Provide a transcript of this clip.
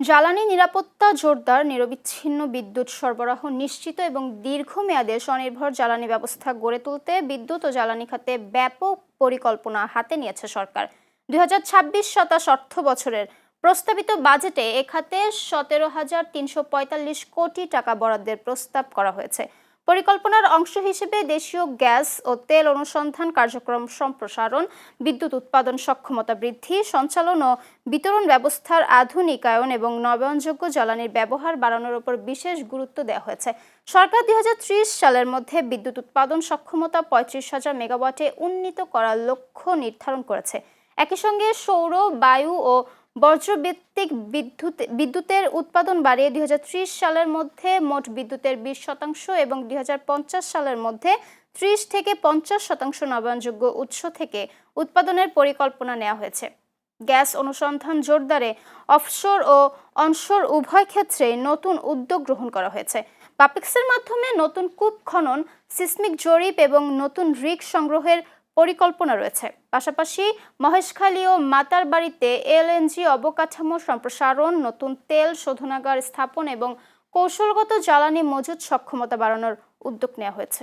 জ্বালানি নিরাপত্তা জোরদার, নিরবিচ্ছিন্ন বিদ্যুৎ সরবরাহ নিশ্চিত এবং দীর্ঘমেয়াদে স্বনির্ভর জ্বালানি ব্যবস্থা গড়ে তুলতে বিদ্যুৎ ও জ্বালানি খাতে ব্যাপক পরিকল্পনা হাতে নিয়েছে সরকার। 2026-27 অর্থ বছরের প্রস্তাবিত বাজেটে এ খাতে 17,345 কোটি টাকা বরাদ্দের প্রস্তাব করা হয়েছে। পরিকল্পনার অংশ হিসেবে দেশীয় গ্যাস ও তেল অনুসন্ধান কার্যক্রম সম্প্রসারণ, বিদ্যুৎ উৎপাদন সক্ষমতা বৃদ্ধি, সঞ্চালন ও বিতরণ ব্যবস্থার আধুনিকায়ন এবং নবায়নযোগ্য জ্বালানির ব্যবহার বাড়ানোর উপর বিশেষ গুরুত্ব দেওয়া হয়েছে। সরকার 2030 সালের মধ্যে বিদ্যুৎ উৎপাদন সক্ষমতা 35,000 মেগাওয়াটে উন্নীত করার লক্ষ্য নির্ধারণ করেছে। একই সঙ্গে সৌর, বায়ু ও বর্জ্যভিত্তিক বিদ্যুতের উৎপাদন বাড়িয়ে 2030 সালের মধ্যে মোট বিদ্যুতের 20% এবং 2050 সালের মধ্যে 30 থেকে 50% নবায়নযোগ্য উৎস থেকে উৎপাদনের পরিকল্পনা নেওয়া হয়েছে। গ্যাস অনুসন্ধান জোরদারে অফশোর ও অনশোর উভয় ক্ষেত্রেই নতুন উদ্যোগ গ্রহণ করা হয়েছে। বাপেক্সের মাধ্যমে নতুন কূপ খনন, সিসমিক জরিপ এবং নতুন রিগ সংগ্রহের পরিকল্পনা রয়েছে। পাশাপাশি মহেশখালী ও মাতারবাড়িতে এলএনজি অবকাঠামো সম্প্রসারণ, নতুন তেল শোধনাগার স্থাপন এবং কৌশলগত জ্বালানি মজুত সক্ষমতা বাড়ানোর উদ্যোগ নেওয়া হয়েছে।